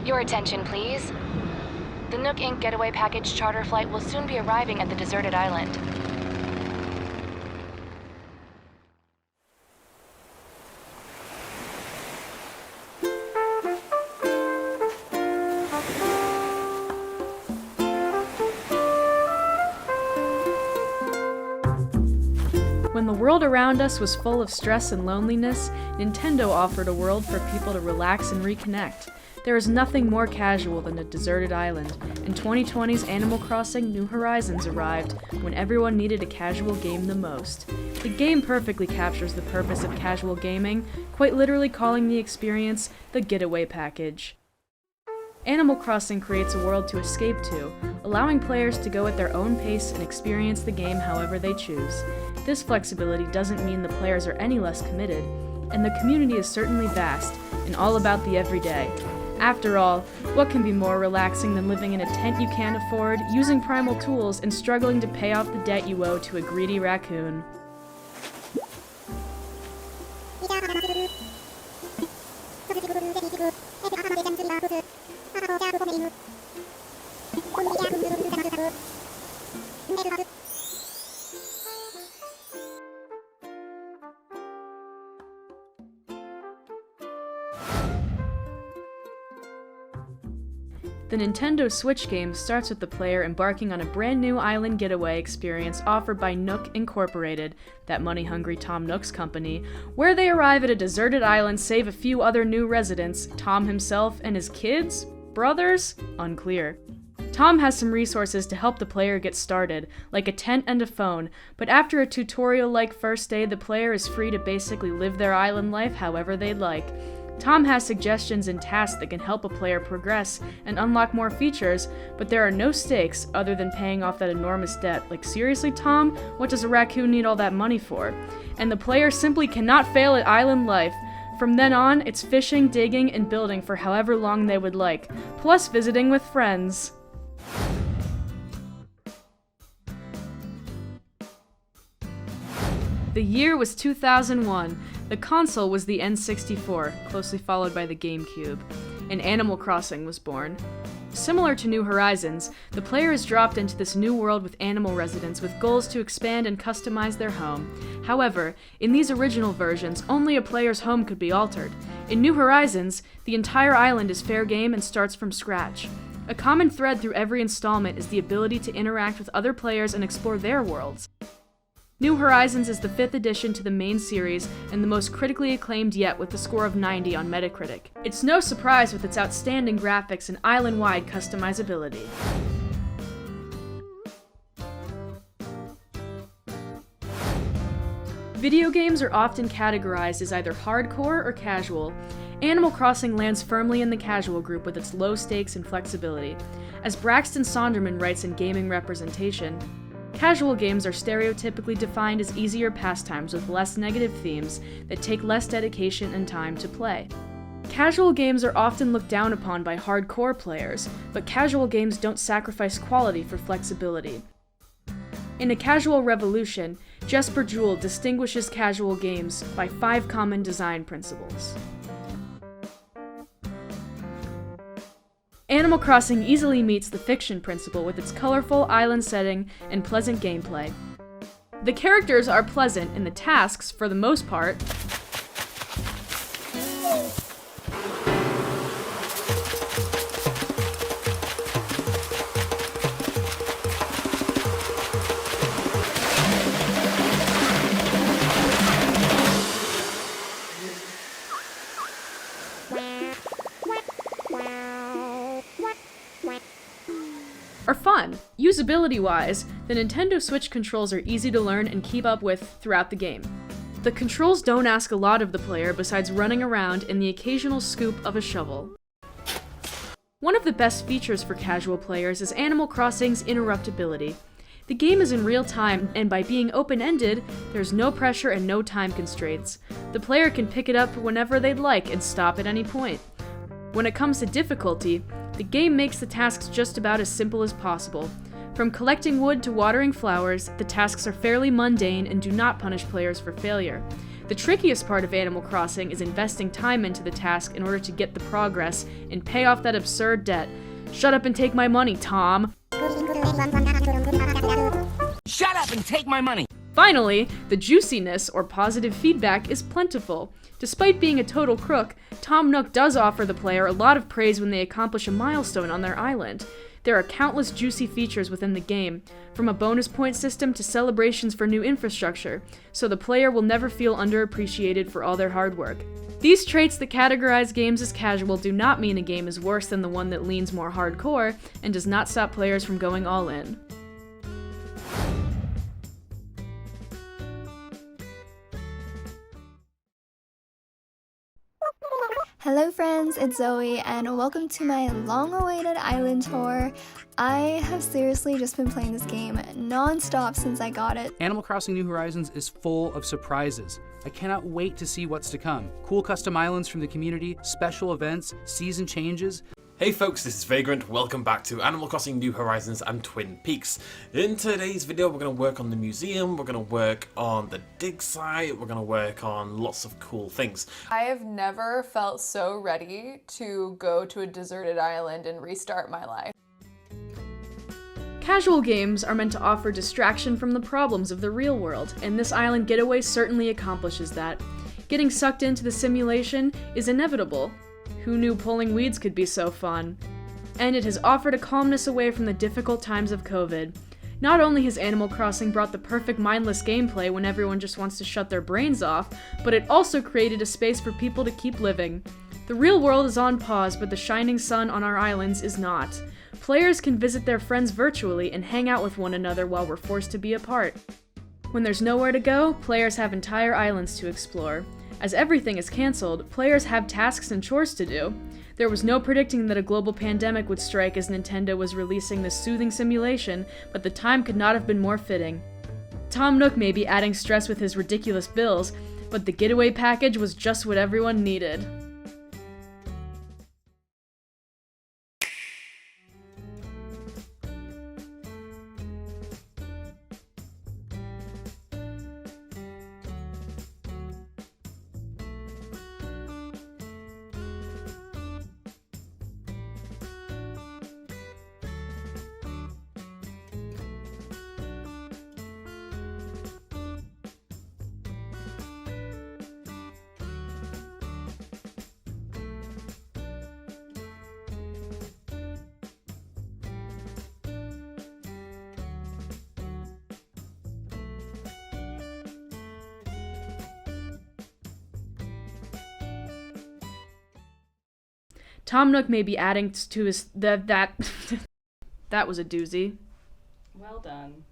Your attention, please. The Nook Inc. Getaway Package charter flight will soon be arriving at the deserted island. When the world around us was full of stress and loneliness, Nintendo offered a world for people to relax and reconnect. There is nothing more casual than a deserted island, and 2020's Animal Crossing New Horizons arrived when everyone needed a casual game the most. The game perfectly captures the purpose of casual gaming, quite literally calling the experience the Getaway Package. Animal Crossing creates a world to escape to, allowing players to go at their own pace and experience the game however they choose. This flexibility doesn't mean the players are any less committed, and the community is certainly vast and all about the everyday. After all, what can be more relaxing than living in a tent you can't afford, using primal tools, and struggling to pay off the debt you owe to a greedy raccoon? The Nintendo Switch game starts with the player embarking on a brand new island getaway experience offered by Nook Incorporated, that money-hungry Tom Nook's company, where they arrive at a deserted island, save a few other new residents, Tom himself and his kids? Brothers? Unclear. Tom has some resources to help the player get started, like a tent and a phone, but after a tutorial-like first day, the player is free to basically live their island life however they'd like. Tom has suggestions and tasks that can help a player progress and unlock more features, but there are no stakes other than paying off that enormous debt. Like, seriously, Tom? What does a raccoon need all that money for? And the player simply cannot fail at island life. From then on, it's fishing, digging, and building for however long they would like, plus visiting with friends. The year was 2001. The console was the N64, closely followed by the GameCube, and Animal Crossing was born. Similar to New Horizons, the player is dropped into this new world with animal residents with goals to expand and customize their home. However, in these original versions, only a player's home could be altered. In New Horizons, the entire island is fair game and starts from scratch. A common thread through every installment is the ability to interact with other players and explore their worlds. New Horizons is the 5th addition to the main series and the most critically acclaimed yet, with a score of 90 on Metacritic. It's no surprise with its outstanding graphics and island-wide customizability. Video games are often categorized as either hardcore or casual. Animal Crossing lands firmly in the casual group with its low stakes and flexibility. As Braxton Sonderman writes in Gaming Representation, casual games are stereotypically defined as easier pastimes with less negative themes that take less dedication and time to play. Casual games are often looked down upon by hardcore players, but casual games don't sacrifice quality for flexibility. In A Casual Revolution, Jesper Juhl distinguishes casual games by 5 common design principles. Animal Crossing easily meets the fiction principle with its colorful island setting and pleasant gameplay. The characters are pleasant and the tasks, for the most part, are fun. Usability-wise, the Nintendo Switch controls are easy to learn and keep up with throughout the game. The controls don't ask a lot of the player besides running around and the occasional scoop of a shovel. One of the best features for casual players is Animal Crossing's interruptibility. The game is in real time, and by being open-ended, there's no pressure and no time constraints. The player can pick it up whenever they'd like and stop at any point. When it comes to difficulty, the game makes the tasks just about as simple as possible. From collecting wood to watering flowers, the tasks are fairly mundane and do not punish players for failure. The trickiest part of Animal Crossing is investing time into the task in order to get the progress and pay off that absurd debt. Shut up and take my money, Tom! Shut up and take my money! Finally, the juiciness or positive feedback is plentiful. Despite being a total crook, Tom Nook does offer the player a lot of praise when they accomplish a milestone on their island. There are countless juicy features within the game, from a bonus point system to celebrations for new infrastructure, so the player will never feel underappreciated for all their hard work. These traits that categorize games as casual do not mean a game is worse than the one that leans more hardcore and does not stop players from going all in. Hello friends, it's Zoe and welcome to my long-awaited island tour. I have seriously just been playing this game non-stop since I got it. Animal Crossing New Horizons is full of surprises. I cannot wait to see what's to come. Cool custom islands from the community, special events, season changes. Hey folks, this is Vagrant. Welcome back to Animal Crossing New Horizons and Twin Peaks. In today's video, we're going to work on the museum, we're going to work on the dig site, we're going to work on lots of cool things. I have never felt so ready to go to a deserted island and restart my life. Casual games are meant to offer distraction from the problems of the real world, and this Island Getaway certainly accomplishes that. Getting sucked into the simulation is inevitable. Who knew pulling weeds could be so fun? And it has offered a calmness away from the difficult times of COVID. Not only has Animal Crossing brought the perfect mindless gameplay when everyone just wants to shut their brains off, but it also created a space for people to keep living. The real world is on pause, but the shining sun on our islands is not. Players can visit their friends virtually and hang out with one another while we're forced to be apart. When there's nowhere to go, players have entire islands to explore. As everything is cancelled, players have tasks and chores to do. There was no predicting that a global pandemic would strike as Nintendo was releasing this soothing simulation, but the time could not have been more fitting. Tom Nook may be adding stress with his ridiculous bills, but the getaway package was just what everyone needed. Tom Nook may be adding to his that was a doozy. Well done.